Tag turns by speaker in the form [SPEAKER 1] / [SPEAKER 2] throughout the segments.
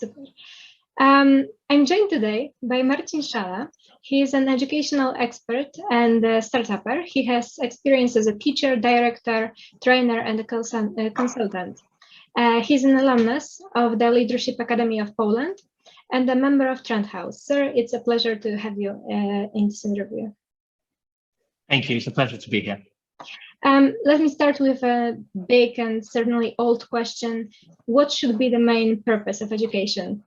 [SPEAKER 1] Super. I'm joined today by Marcin Szala. He is an educational expert and a startupper. He has experience as a teacher, director, trainer, and a consultant. He's an alumnus of the Leadership Academy of Poland and a member of Trent House. Sir, it's a pleasure to have you in this interview.
[SPEAKER 2] Thank you. It's a pleasure to be here.
[SPEAKER 1] Let me start with a big and certainly old question. What should be the main purpose of education?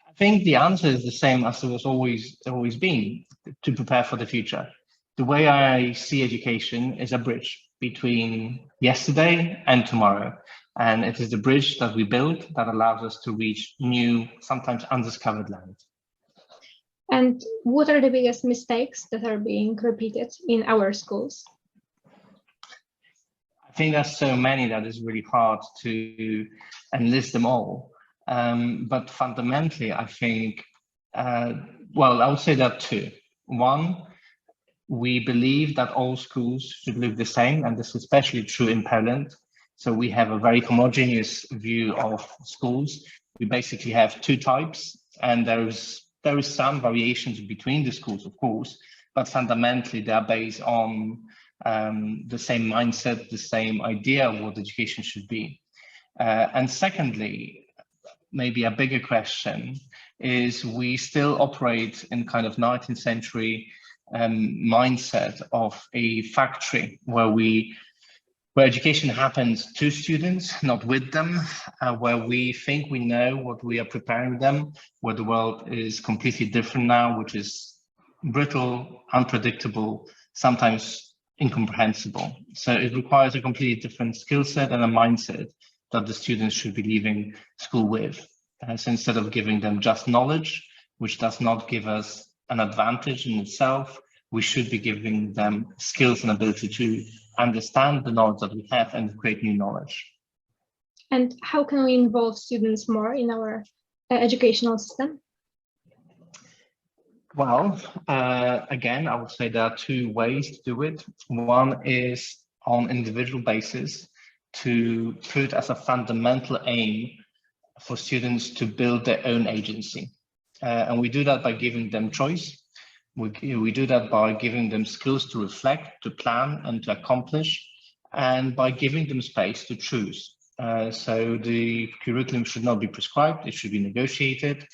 [SPEAKER 2] I think the answer is the same as it was always been, to prepare for the future. The way I see education is a bridge between yesterday and tomorrow. And it is the bridge that we build that allows us to reach new, sometimes undiscovered land.
[SPEAKER 1] And what are the biggest mistakes that are being repeated in our schools?
[SPEAKER 2] I think there's so many that it's really hard to enlist them all. But fundamentally, I think, well, I would say there are two. One, we believe that all schools should look the same, and this is especially true in Poland. So we have a very homogeneous view of schools. We basically have two types, and there is some variations between the schools, of course, but fundamentally they are based on the same mindset, the same idea of what education should be. And secondly, maybe a bigger question is we still operate in kind of 19th century mindset of a factory where education happens to students, not with them, where we think we know what we are preparing them, where the world is completely different now, which is brittle, unpredictable, sometimes incomprehensible. So it requires a completely different skill set and a mindset that the students should be leaving school with. So instead of giving them just knowledge, which does not give us an advantage in itself, we should be giving them skills and ability to understand the knowledge that we have and create new knowledge.
[SPEAKER 1] And how can we involve students more in our educational system?
[SPEAKER 2] Well, again, I would say there are two ways to do it. One is on individual basis to put as a fundamental aim for students to build their own agency. And we do that by giving them choice. We do that by giving them skills to reflect, to plan, and to accomplish, and by giving them space to choose. So the curriculum should not be prescribed, it should be negotiated,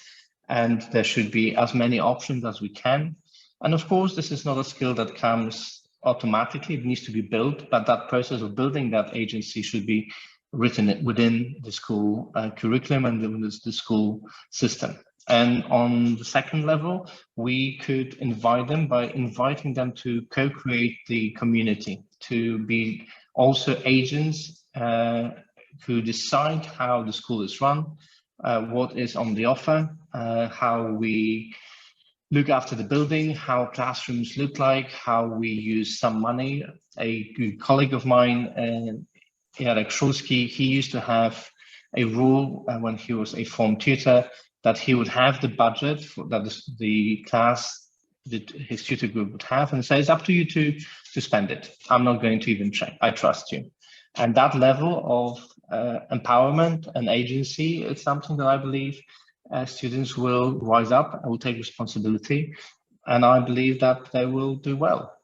[SPEAKER 2] and there should be as many options as we can. And of course, this is not a skill that comes automatically, it needs to be built, but that process of building that agency should be written within the school curriculum and the school system. And on the second level, we could invite them by inviting them to co-create the community, to be also agents who decide how the school is run, what is on the offer, how we look after the building, how classrooms look like, how we use some money. A good colleague of mine, Jarek Szulski, he used to have a rule when he was a form tutor that he would have the budget that the class, his tutor group would have, and say, it's up to you to spend it. I'm not going to even check, I trust you. And that level of empowerment and agency is something that I believe students will rise up and will take responsibility. And I believe that they will do well.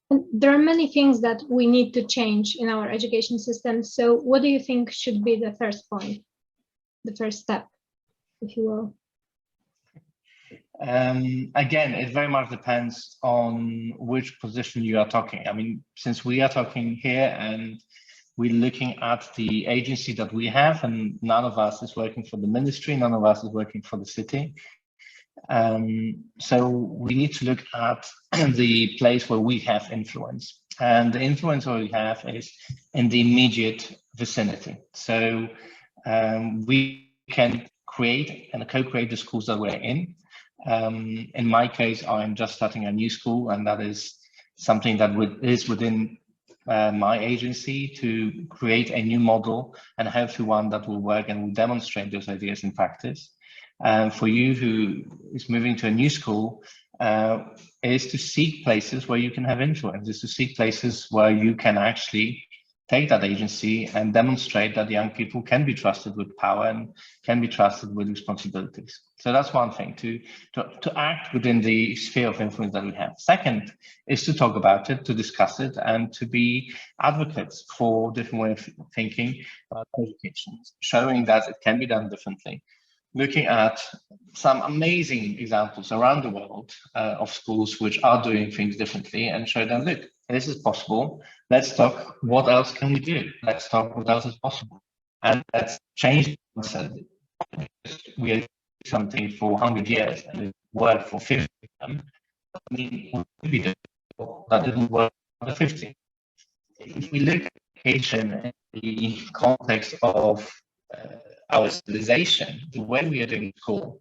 [SPEAKER 1] And there are many things that we need to change in our education system. So what do you think should be the first point, the first step, if you will?
[SPEAKER 2] Again, it very much depends on which position you are talking. I mean, since we are talking here and we're looking at the agency that we have, and none of us is working for the ministry, none of us is working for the city. So we need to look at the place where we have influence. And the influence where we have is in the immediate vicinity. So we can create and co-create the schools that we're in. In my case, I'm just starting a new school, and that is something that is within my agency to create a new model and hopefully one that will work and will demonstrate those ideas in practice. For you who is moving to a new school, is to seek places where you can have influence, is to seek places where you can actually take that agency and demonstrate that young people can be trusted with power and can be trusted with responsibilities. So that's one thing, to act within the sphere of influence that we have. Second is to talk about it, to discuss it, and to be advocates for different ways of thinking about education, showing that it can be done differently. Looking at some amazing examples around the world of schools which are doing things differently and show them, look, this is possible. Let's talk, what else can we do? Let's talk what else is possible. And let's change the concept. We are doing something for 100 years and it worked for 50 of them. I mean, what could we do that didn't work for the 50? If we look at education in the context of our civilization, the way we are doing school,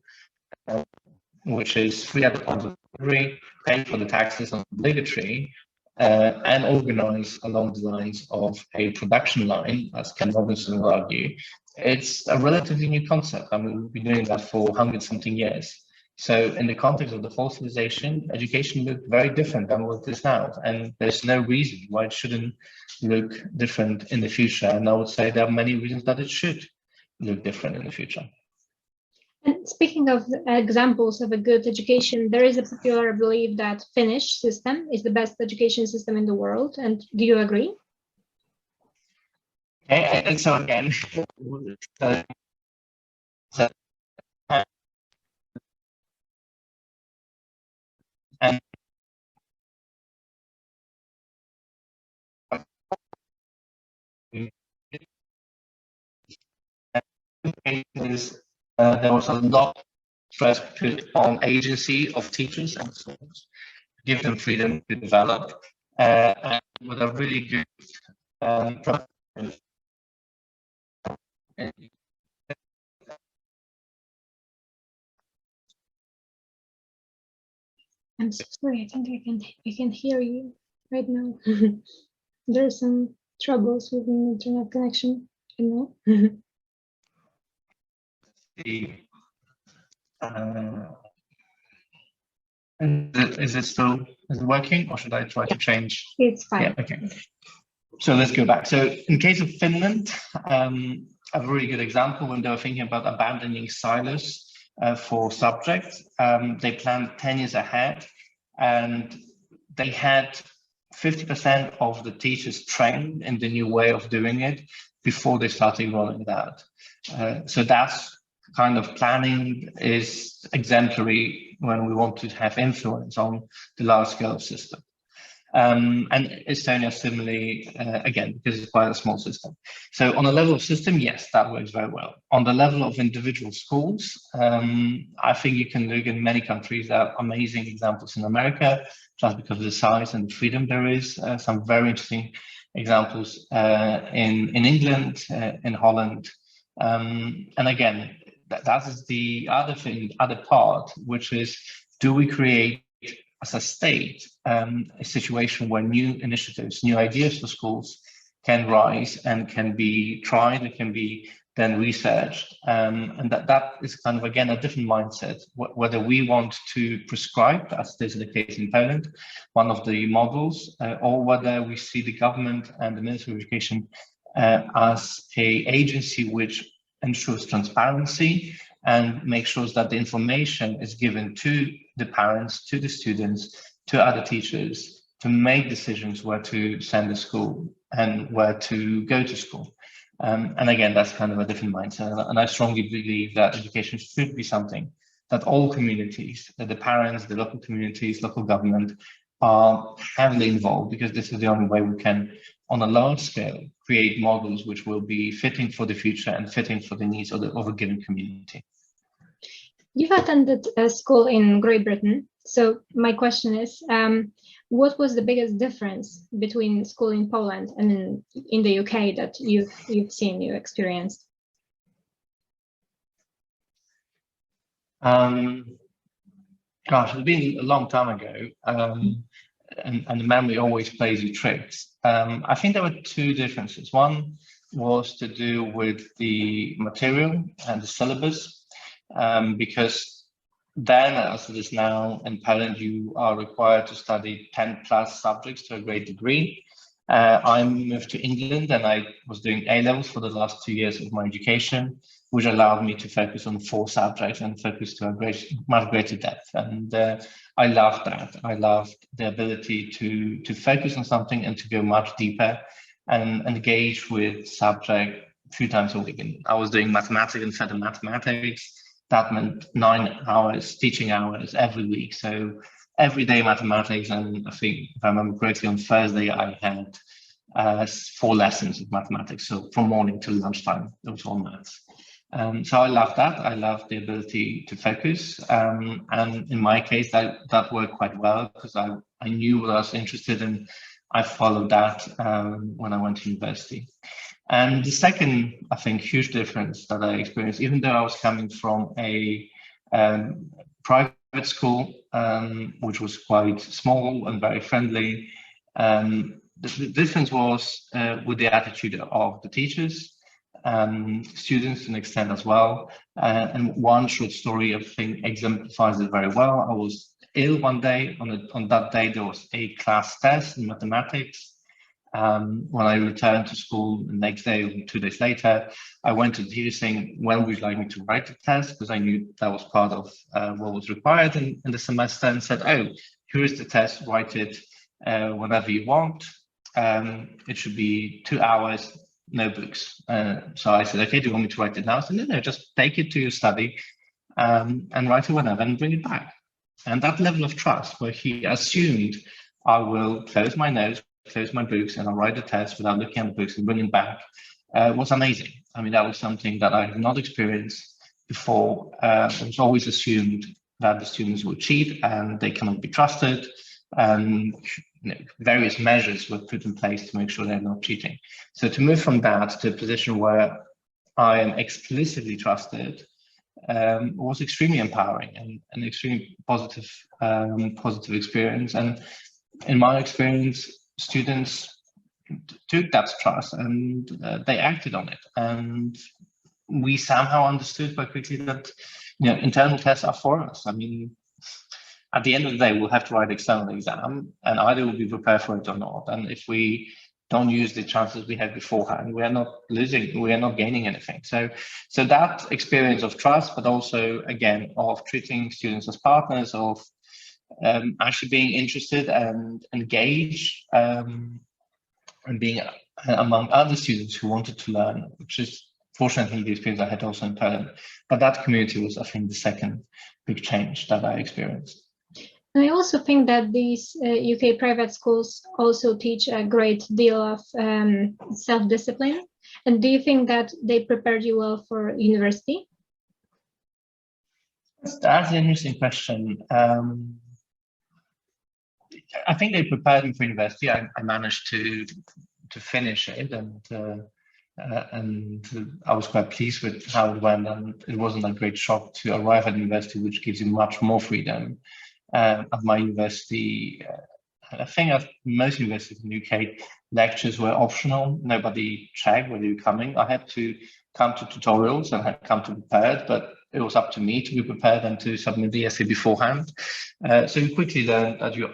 [SPEAKER 2] which is free at the point of delivery, pay for the taxes on obligatory, and organize along the lines of a production line, as Ken Robinson will argue, it's a relatively new concept. I mean, we've been doing that for 100-something years. So in the context of the whole civilization, education looked very different than what it is now. And there's no reason why it shouldn't look different in the future. And I would say there are many reasons that it should look different in the future.
[SPEAKER 1] And speaking of examples of a good education, there is a popular belief that Finnish system is the best education system in the world. And do you agree?
[SPEAKER 2] Okay, and so again, and cases, there was a lot of stress put on agency of teachers and schools, give them freedom to develop, and with a really good
[SPEAKER 1] I'm so sorry. I think I can hear you right now. There are some troubles with the internet connection. You know.
[SPEAKER 2] Is it working, or should I try to change?
[SPEAKER 1] It's fine.
[SPEAKER 2] Yeah, okay. So let's go back. So in case of Finland, a really good example when they were thinking about abandoning silos for subjects, they planned 10 years ahead, and they had 50% of the teachers trained in the new way of doing it before they started rolling it out. So that's kind of planning is exemplary when we want to have influence on the large scale system. And Estonia similarly, again, because it's quite a small system. So on a level of system, yes, that works very well. On the level of individual schools, I think you can look in many countries that are amazing examples in America, just because of the size and the freedom there is. Some very interesting examples in England, in Holland. And again, that is the other thing, other part, which is, do we create as a state, a situation where new initiatives, new ideas for schools can rise and can be tried and can be then researched. And that is kind of, again, a different mindset, whether we want to prescribe, as is the case in Poland, one of the models, or whether we see the government and the Ministry of Education as an agency which ensures transparency and make sure that the information is given to the parents, to the students, to other teachers to make decisions where to send the school and where to go to school. And again, that's kind of a different mindset. And I strongly believe that education should be something that all communities, that the parents, the local communities, local government are heavily involved, because this is the only way we can, on a large scale, create models which will be fitting for the future and fitting for the needs of a given community.
[SPEAKER 1] You've attended a school in Great Britain. So my question is, what was the biggest difference between school in Poland and in the UK that you've seen, you experienced?
[SPEAKER 2] Gosh, it's been a long time ago, and the memory always plays you tricks. I think there were two differences. One was to do with the material and the syllabus, because then, as it is now in Poland, you are required to study 10+ subjects to a great degree. I moved to England and I was doing A-levels for the last 2 years of my education, which allowed me to focus on 4 subjects and focus to a much greater depth. And I loved that. I loved the ability to focus on something and to go much deeper and engage with subject 3 times a week. And I was doing mathematics and further mathematics. That meant 9 hours, teaching hours every week. So everyday mathematics, and I think, if I remember correctly, on Thursday I had 4 lessons of mathematics. So from morning till lunchtime, it was all maths. So I love that. I love the ability to focus. And in my case, that worked quite well because I knew what I was interested in. I followed that when I went to university. And the second, I think, huge difference that I experienced, even though I was coming from a private school, which was quite small and very friendly, the difference was with the attitude of the teachers, students to an extent as well. And one short story, I think, exemplifies it very well. I was ill one day. On that day, there was a class test in mathematics. When I returned to school the next day or 2 days later, I went to the teacher saying, when would you like me to write the test? Because I knew that was part of what was required in the semester, and said, oh, here is the test, write it whenever you want. It should be 2 hours, no books. So I said, okay, do you want me to write it now? I said, no, just take it to your study and write it whenever and bring it back. And that level of trust, where he assumed I will close my notes, close my books, and I'll write the test without looking at the books and bring it back, was amazing. I mean, that was something that I had not experienced before. It was always assumed that the students would cheat and they cannot be trusted. And various measures were put in place to make sure they're not cheating. So to move from that to a position where I am explicitly trusted was extremely empowering and an extremely positive experience. And in my experience, students took that trust and they acted on it. And we somehow understood quite quickly that internal tests are for us. I mean, at the end of the day, we'll have to write an external exam, and either we'll be prepared for it or not. And if we don't use the chances we had beforehand, we are not losing, we are not gaining anything. So that experience of trust, but also, again, of treating students as partners, of actually being interested and engaged, and being among other students who wanted to learn, which is fortunately the experience I had also in Poland. But that community was, I think, the second big change that I experienced.
[SPEAKER 1] I also think that these UK private schools also teach a great deal of self-discipline. And do you think that they prepared you well for university?
[SPEAKER 2] That's an interesting question. I think they prepared me for university. I managed to finish it, and I was quite pleased with how it went. And it wasn't a great shock to arrive at university, which gives you much more freedom. At my university, I think at most universities in the UK, lectures were optional. Nobody checked whether you're coming. I had to come to tutorials and had come to prepared, but it was up to me to be prepared and to submit the essay beforehand. So you quickly learn that you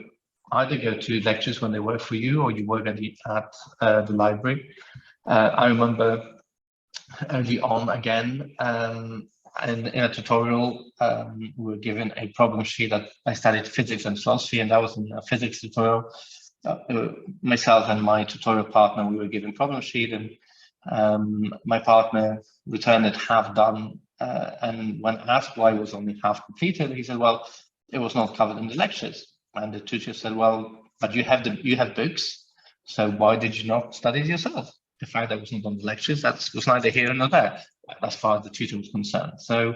[SPEAKER 2] either go to lectures when they work for you, or you work at the library. I remember early on again, and in a tutorial, we were given a problem sheet. That I studied physics and philosophy, and that was in a physics tutorial. Myself and my tutorial partner, we were given problem sheet, and my partner returned it half done. And when asked why it was only half completed, he said, "Well, it was not covered in the lectures." And the tutor said, "Well, but you have books, so why did you not study it yourself?" The fact that it wasn't on the lectures, that was neither here nor there, as far as the tutor was concerned. So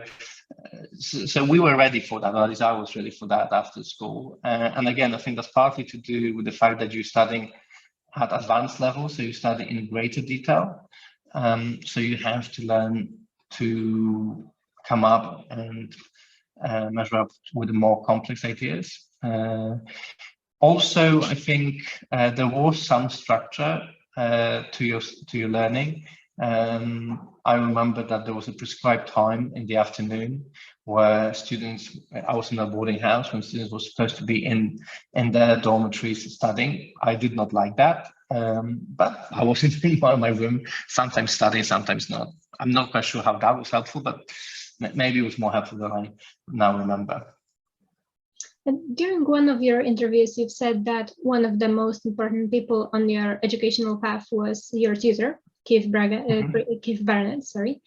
[SPEAKER 2] we were ready for that, or at least I was ready for that after school. And again, I think that's partly to do with the fact that you're studying at advanced level, so you study in greater detail. So you have to learn to come up and measure up with the more complex ideas. Also, I think there was some structure to your learning. I remember that there was a prescribed time in the afternoon where students, I was in a boarding house, when students were supposed to be in their dormitories studying. I did not like that. but I was in my room, sometimes studying, sometimes not. I'm not quite sure how that was helpful, but maybe it was more helpful than I now remember.
[SPEAKER 1] And during one of your interviews, you've said that one of the most important people on your educational path was your tutor, Keith Barnett, sorry.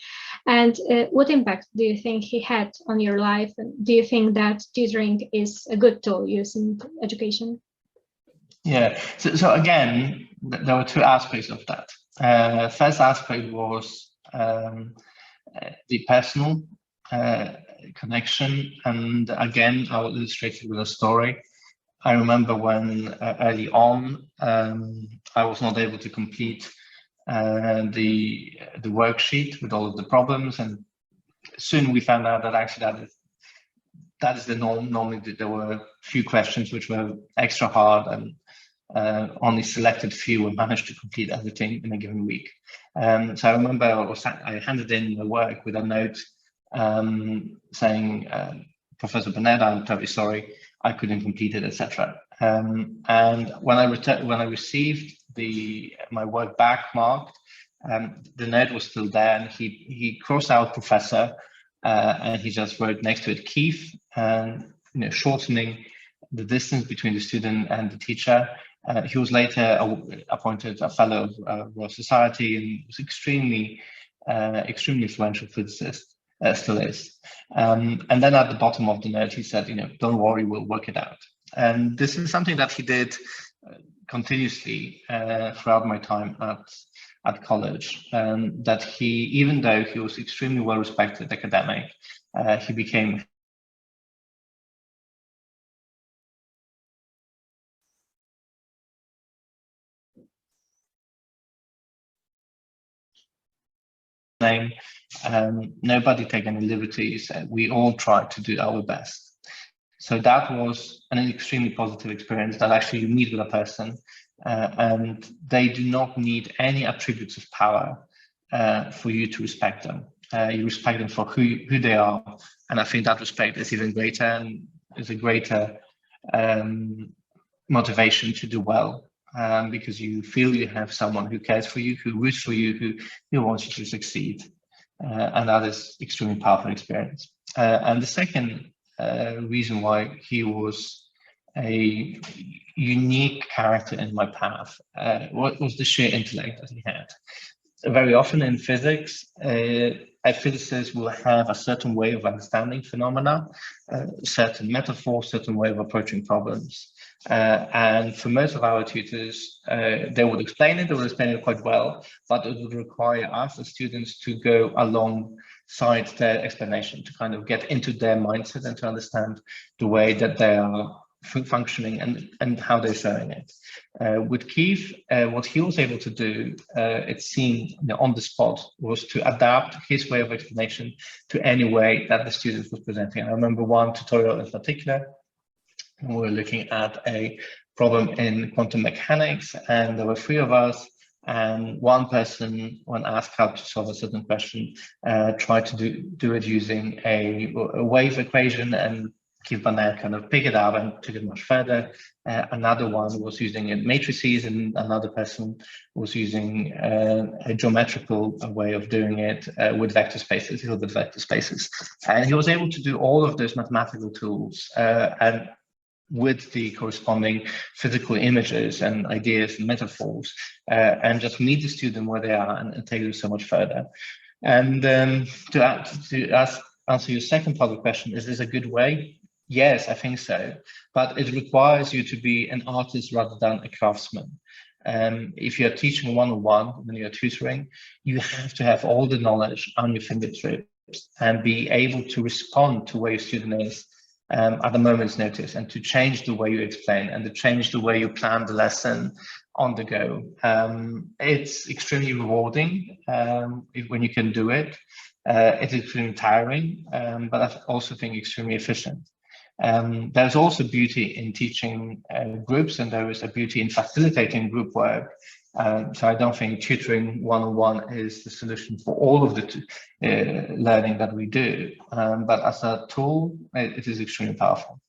[SPEAKER 1] And what impact do you think he had on your life? And do you think that tutoring is a good tool used in education?
[SPEAKER 2] Yeah, so again, there were two aspects of that. First aspect was the personal connection, and again, I will illustrate it with a story. I remember when early on I was not able to complete the worksheet with all of the problems, and soon we found out that actually that is the norm. Normally there were a few questions which were extra hard, and only selected few managed to complete everything in a given week. So I remember I handed in the work with a note saying, Professor Burnett, I'm terribly sorry, I couldn't complete it, etc. And when I received my work back marked, the note was still there, and he crossed out professor, and he just wrote next to it Keith, and shortening the distance between the student and the teacher. He was later appointed a fellow of Royal Society, and was extremely influential physicist, still is. And then at the bottom of the note, he said, don't worry, we'll work it out. And this is something that he did continuously throughout my time at college. That even though he was extremely well respected academic, he became name. Nobody take any liberties. We all try to do our best. So that was an extremely positive experience, that actually you meet with a person and they do not need any attributes of power for you to respect them. You respect them for who they are. And I think that respect is even greater, and is a greater motivation to do well. Because you feel you have someone who cares for you, who roots for you, who wants you to succeed. And that is extremely powerful experience. And the second reason why he was a unique character in my path was the sheer intellect that he had. Very often in physics, a physicist will have a certain way of understanding phenomena, certain metaphor, certain way of approaching problems. And for most of our tutors, they would explain it quite well, but it would require us as students to go alongside their explanation, to kind of get into their mindset and to understand the way that they are functioning and how they're showing it. With Keith, what he was able to do, it seemed on the spot, was to adapt his way of explanation to any way that the student was presenting. I remember one tutorial in particular, we were looking at a problem in quantum mechanics, and there were three of us, and one person, when asked how to solve a certain question, tried to do it using a wave equation, and Keith Barnett kind of picked it up and took it much further. Another one was using matrices, and another person was using a geometrical way of doing it with vector spaces, Hilbert vector spaces. And he was able to do all of those mathematical tools and with the corresponding physical images and ideas and metaphors, and just meet the student where they are and take them so much further. And to answer your second part of the question, is this a good way? Yes, I think so, but it requires you to be an artist rather than a craftsman. If you're teaching one-on-one, when you're tutoring, you have to have all the knowledge on your fingertips and be able to respond to where your student is at a moment's notice, and to change the way you explain and to change the way you plan the lesson on the go. It's extremely rewarding when you can do it. It's extremely tiring, but I also think extremely efficient. There's also beauty in teaching groups, and there is a beauty in facilitating group work. So I don't think tutoring one-on-one is the solution for all of the learning that we do, but as a tool, it is extremely powerful.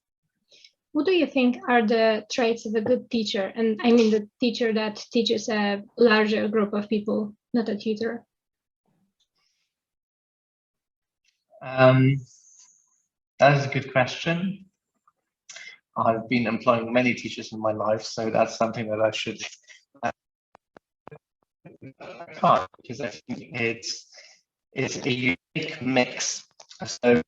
[SPEAKER 1] what do you think are the traits of a good teacher? And I mean the teacher that teaches a larger group of people, not a tutor.
[SPEAKER 2] That is a good question. I've been employing many teachers in my life, so that's something that I should can't, because I think it's a unique mix. So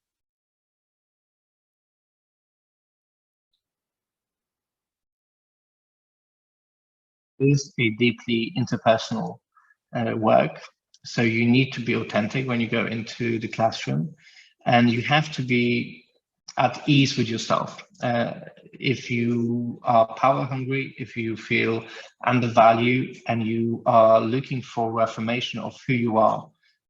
[SPEAKER 2] is a deeply interpersonal work. So you need to be authentic when you go into the classroom, and you have to be at ease with yourself. If you are power hungry, if you feel undervalued, and you are looking for affirmation of who you are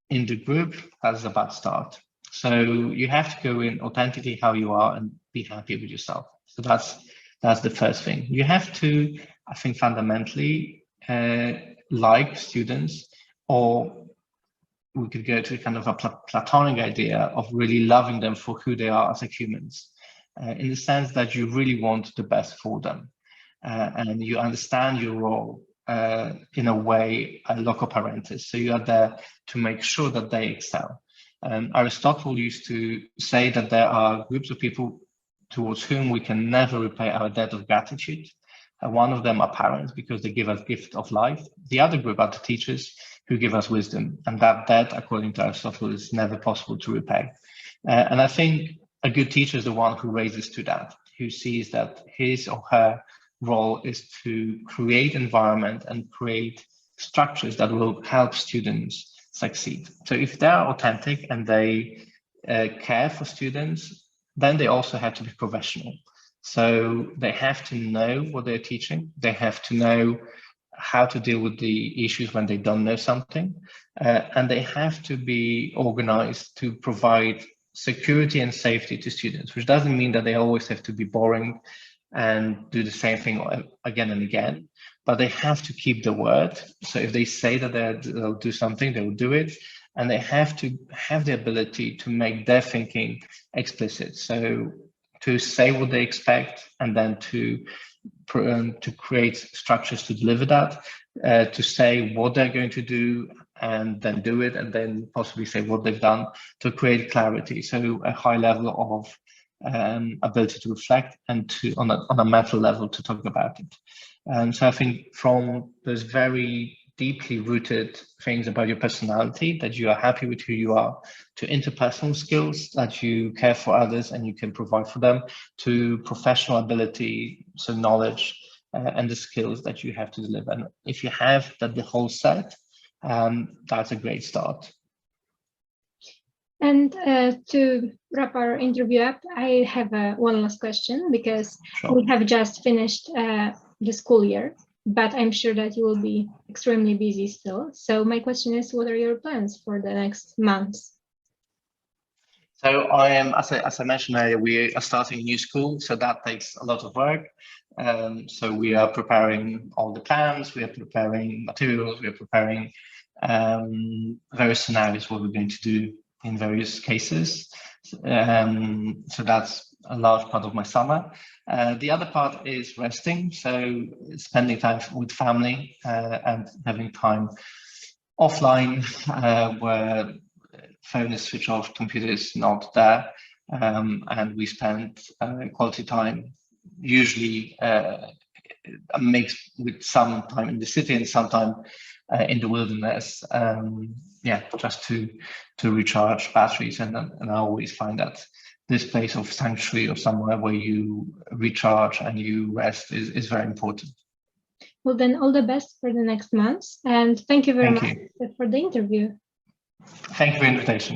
[SPEAKER 2] in the group, that's a bad start. So you have to go in authentically how you are and be happy with yourself. So that's the first thing. You have to, I think, fundamentally like students, or we could go to kind of a platonic idea of really loving them for who they are as humans, in the sense that you really want the best for them, and you understand your role in a way, a loco parentis. So you are there to make sure that they excel. Aristotle used to say that there are groups of people towards whom we can never repay our debt of gratitude. One of them are parents, because they give us gift of life. The other group are the teachers, who give us wisdom, and that debt, according to Aristotle, is never possible to repay. And I think a good teacher is the one who raises to that, who sees that his or her role is to create environment and create structures that will help students succeed. So if they're authentic and they care for students, then they also have to be professional. So they have to know what they're teaching. They have to know how to deal with the issues when they don't know something. And they have to be organized to provide security and safety to students, which doesn't mean that they always have to be boring and do the same thing again and again, but they have to keep the word. So if they say that they'll do something, they will do it. And they have to have the ability to make their thinking explicit. So to say what they expect, and then to create structures to deliver that, to say what they're going to do and then do it, and then possibly say what they've done, to create clarity. So a high level of ability to reflect, and to on a meta level to talk about it. And so I think from those very deeply rooted things about your personality, that you are happy with who you are, to interpersonal skills, that you care for others and you can provide for them, to professional ability, so knowledge and the skills that you have to deliver. And if you have that, the whole set, that's a great start.
[SPEAKER 1] And to wrap our interview up, I have one last question, because
[SPEAKER 2] Sure.
[SPEAKER 1] we have just finished the school year, but I'm sure that you will be extremely busy still. So my question is, what are your plans for the next months?
[SPEAKER 2] So I am, as I mentioned earlier, we are starting a new school, so that takes a lot of work. So we are preparing all the plans, we are preparing materials, we are preparing various scenarios, what we're going to do in various cases. So that's a large part of my summer. The other part is resting, so spending time with family and having time offline, where phone is switched off, computer is not there, and we spend quality time, usually a mix with some time in the city and some time in the wilderness. Yeah, just to recharge batteries, and I always find that this place of sanctuary, or somewhere where you recharge and you rest, is very important.
[SPEAKER 1] Well, then all the best for the next months, and thank you very much for the interview.
[SPEAKER 2] Thank you for the invitation.